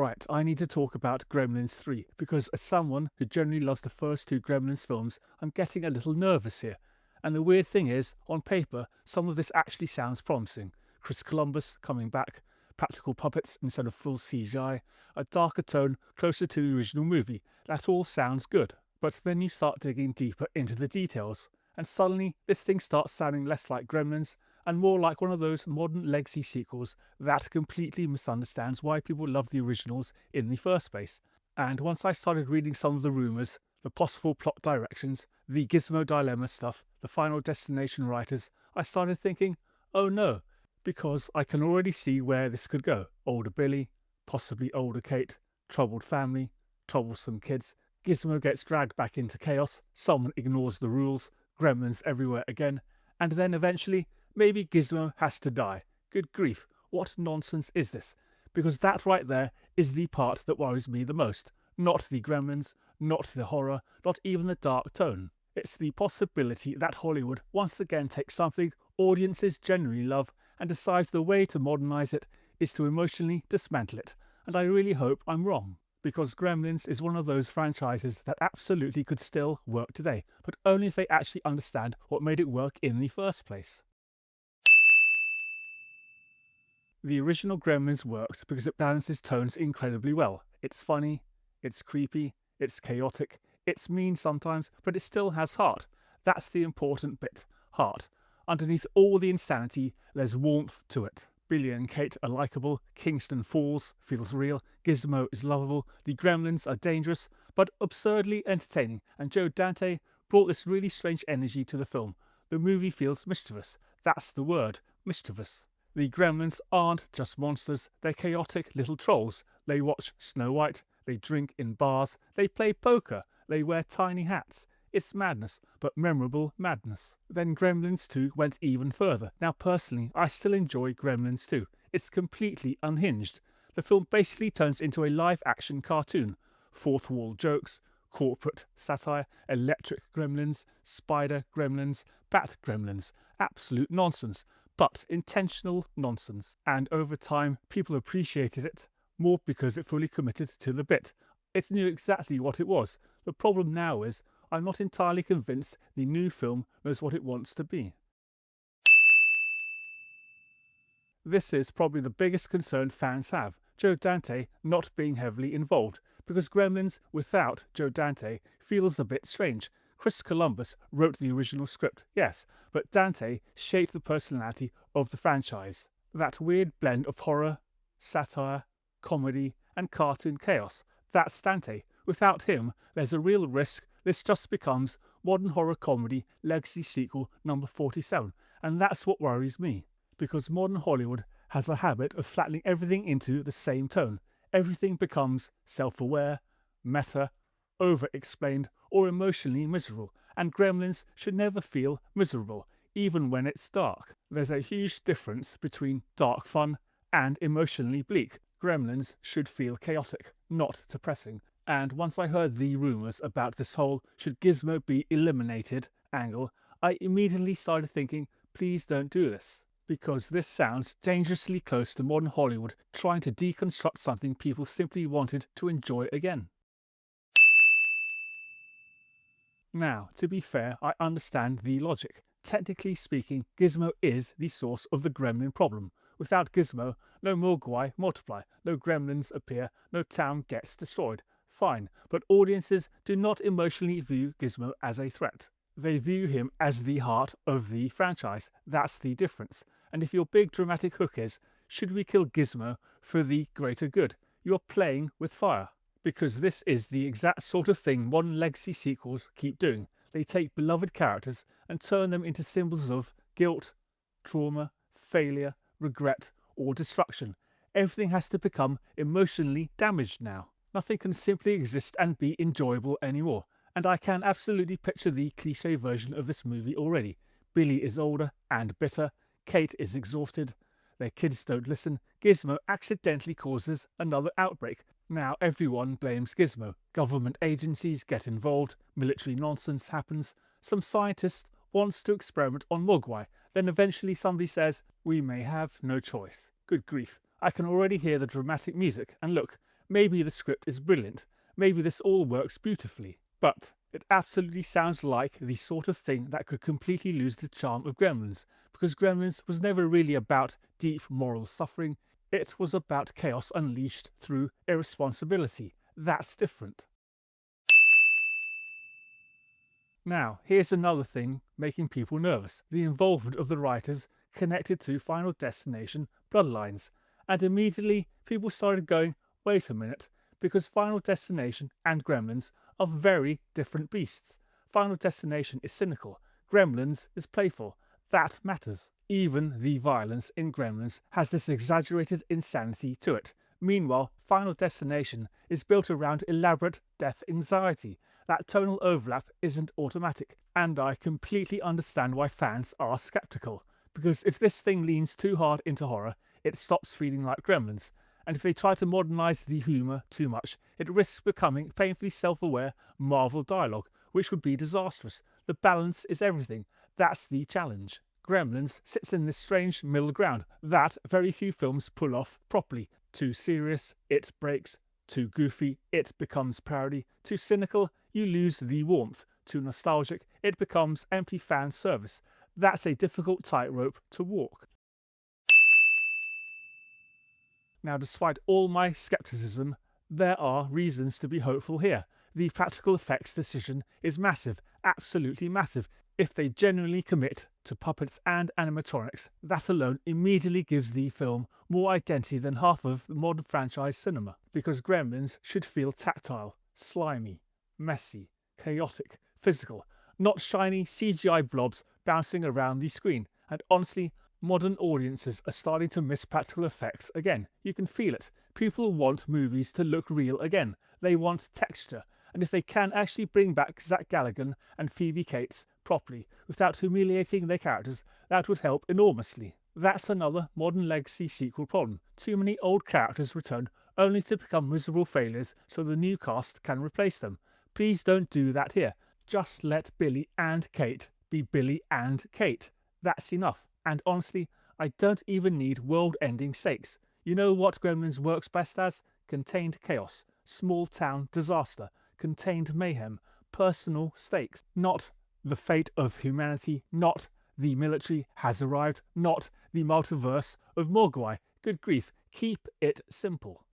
Right, I need to talk about Gremlins 3, because as someone who generally loves the first two Gremlins films, I'm getting a little nervous here. And the weird thing is, on paper, some of this actually sounds promising. Chris Columbus coming back, practical puppets instead of full CGI, a darker tone closer to the original movie. That all sounds good. But then you start digging deeper into the details, and suddenly this thing starts sounding less like Gremlins and more like one of those modern legacy sequels that completely misunderstands why people love the originals in the first place. And once I started reading some of the rumours, the possible plot directions, the Gizmo dilemma stuff, the Final Destination writers, I started thinking, oh no, because I can already see where this could go. Older Billy, possibly older Kate, troubled family, troublesome kids, Gizmo gets dragged back into chaos, someone ignores the rules, gremlins everywhere again, and then eventually, maybe Gizmo has to die. Good grief, what nonsense is this? Because that right there is the part that worries me the most. Not the gremlins, not the horror, not even the dark tone. It's the possibility that Hollywood once again takes something audiences generally love and decides the way to modernize it is to emotionally dismantle it. And I really hope I'm wrong, because Gremlins is one of those franchises that absolutely could still work today, but only if they actually understand what made it work in the first place. The original Gremlins works because it balances tones incredibly well. It's funny, it's creepy, it's chaotic, it's mean sometimes, but it still has heart. That's the important bit, heart. Underneath all the insanity, there's warmth to it. Billy and Kate are likeable, Kingston Falls feels real, Gizmo is lovable, the Gremlins are dangerous, but absurdly entertaining, and Joe Dante brought this really strange energy to the film. The movie feels mischievous. That's the word, mischievous. The Gremlins aren't just monsters, they're chaotic little trolls. They watch Snow White, they drink in bars, they play poker, they wear tiny hats. It's madness, but memorable madness. Then Gremlins 2 went even further. Now personally, I still enjoy Gremlins 2. It's completely unhinged. The film basically turns into a live-action cartoon. Fourth wall jokes, corporate satire, electric gremlins, spider gremlins, bat gremlins. Absolute nonsense, but intentional nonsense. And over time, people appreciated it more because it fully committed to the bit. It knew exactly what it was. The problem now is, I'm not entirely convinced the new film knows what it wants to be. This is probably the biggest concern fans have, Joe Dante not being heavily involved, because Gremlins without Joe Dante feels a bit strange. Chris Columbus wrote the original script, yes, but Dante shaped the personality of the franchise. That weird blend of horror, satire, comedy, and cartoon chaos. That's Dante. Without him, there's a real risk this just becomes modern horror comedy legacy sequel number 47, and that's what worries me, because modern Hollywood has a habit of flattening everything into the same tone. Everything becomes self-aware, meta, over-explained, or emotionally miserable, and Gremlins should never feel miserable, even when it's dark. There's a huge difference between dark fun and emotionally bleak. Gremlins should feel chaotic, not depressing. And once I heard the rumours about this whole should Gizmo be eliminated angle, I immediately started thinking, please don't do this. Because this sounds dangerously close to modern Hollywood trying to deconstruct something people simply wanted to enjoy again. Now, to be fair, I understand the logic. Technically speaking, Gizmo is the source of the gremlin problem. Without Gizmo, no Mogwai multiply, no gremlins appear, no town gets destroyed. Fine, but audiences do not emotionally view Gizmo as a threat. They view him as the heart of the franchise. That's the difference. And if your big dramatic hook is, should we kill Gizmo for the greater good? You're playing with fire. Because this is the exact sort of thing modern legacy sequels keep doing. They take beloved characters and turn them into symbols of guilt, trauma, failure, regret, or destruction. Everything has to become emotionally damaged now. Nothing can simply exist and be enjoyable anymore. And I can absolutely picture the cliché version of this movie already. Billy is older and bitter, Kate is exhausted, their kids don't listen, Gizmo accidentally causes another outbreak. Now everyone blames Gizmo. Government agencies get involved, military nonsense happens, some scientist wants to experiment on Mogwai, then eventually somebody says, we may have no choice. Good grief, I can already hear the dramatic music, and look, maybe the script is brilliant, maybe this all works beautifully, but it absolutely sounds like the sort of thing that could completely lose the charm of Gremlins, because Gremlins was never really about deep moral suffering, it was about chaos unleashed through irresponsibility. That's different. Now, here's another thing making people nervous: the involvement of the writers connected to Final Destination Bloodlines. And immediately people started going, wait a minute, because Final Destination and Gremlins are very different beasts. Final Destination is cynical, Gremlins is playful. That matters. Even the violence in Gremlins has this exaggerated insanity to it. Meanwhile, Final Destination is built around elaborate death anxiety. That tonal overlap isn't automatic, and I completely understand why fans are skeptical. Because if this thing leans too hard into horror, it stops feeling like Gremlins. And if they try to modernise the humour too much, it risks becoming painfully self-aware Marvel dialogue, which would be disastrous. The balance is everything. That's the challenge. Gremlins sits in this strange middle ground that very few films pull off properly. Too serious, it breaks. Too goofy, it becomes parody. Too cynical, you lose the warmth. Too nostalgic, it becomes empty fan service. That's a difficult tightrope to walk. Now, despite all my skepticism, there are reasons to be hopeful here. The practical effects decision is massive, absolutely massive. If they genuinely commit to puppets and animatronics, that alone immediately gives the film more identity than half of the modern franchise cinema, because Gremlins should feel tactile, slimy, messy, chaotic, physical, not shiny CGI blobs bouncing around the screen. And honestly, modern audiences are starting to miss practical effects again. You can feel it. People want movies to look real again. They want texture. And if they can actually bring back Zach Galligan and Phoebe Cates properly, without humiliating their characters, that would help enormously. That's another modern legacy sequel problem. Too many old characters return only to become miserable failures so the new cast can replace them. Please don't do that here. Just let Billy and Kate be Billy and Kate. That's enough. And honestly, I don't even need world-ending stakes. You know what Gremlins works best as? Contained chaos, small-town disaster, contained mayhem, personal stakes. Not the fate of humanity, not the military has arrived, not the multiverse of Mogwai. Good grief, keep it simple.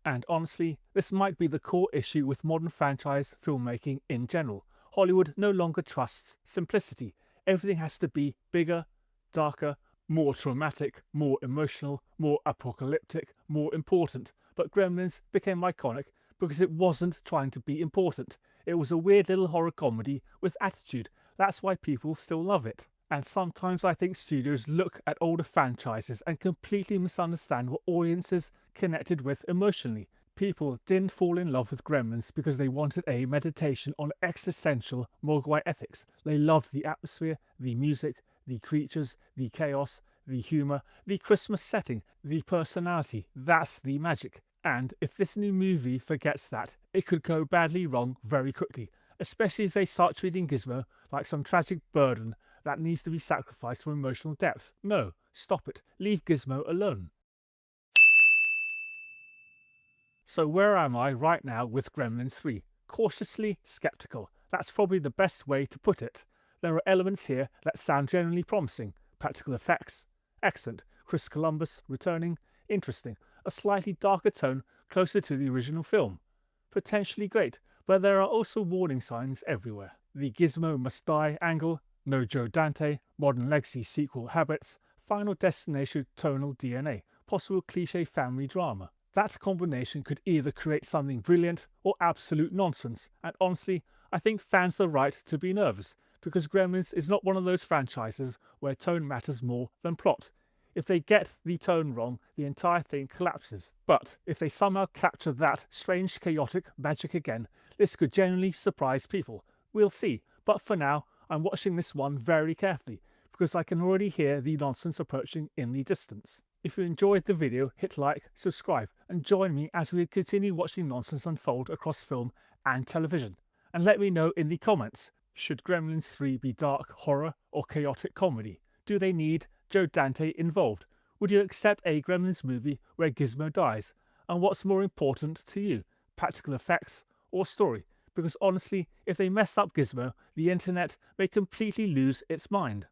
And honestly, this might be the core issue with modern franchise filmmaking in general. Hollywood no longer trusts simplicity. Everything has to be bigger, darker, more traumatic, more emotional, more apocalyptic, more important. But Gremlins became iconic because it wasn't trying to be important. It was a weird little horror comedy with attitude. That's why people still love it. And sometimes I think studios look at older franchises and completely misunderstand what audiences connected with emotionally. People didn't fall in love with Gremlins because they wanted a meditation on existential Mogwai ethics. They loved the atmosphere, the music, the creatures, the chaos, the humour, the Christmas setting, the personality. That's the magic. And if this new movie forgets that, it could go badly wrong very quickly, especially if they start treating Gizmo like some tragic burden that needs to be sacrificed for emotional depth. No, stop it. Leave Gizmo alone. So where am I right now with Gremlins 3? Cautiously skeptical. That's probably the best way to put it. There are elements here that sound genuinely promising. Practical effects, excellent. Chris Columbus returning, interesting. A slightly darker tone, closer to the original film. Potentially great, but there are also warning signs everywhere. The Gizmo must die angle, no Joe Dante, modern legacy sequel habits, Final Destination tonal DNA, possible cliché family drama. That combination could either create something brilliant or absolute nonsense, and honestly, I think fans are right to be nervous, because Gremlins is not one of those franchises where tone matters more than plot. If they get the tone wrong, the entire thing collapses. But if they somehow capture that strange, chaotic magic again, this could genuinely surprise people. We'll see, but for now, I'm watching this one very carefully, because I can already hear the nonsense approaching in the distance. If you enjoyed the video, hit like, subscribe, and join me as we continue watching nonsense unfold across film and television. And let me know in the comments, should Gremlins 3 be dark horror or chaotic comedy? Do they need Joe Dante involved? Would you accept a Gremlins movie where Gizmo dies? And what's more important to you, practical effects or story? Because honestly, if they mess up Gizmo, the internet may completely lose its mind.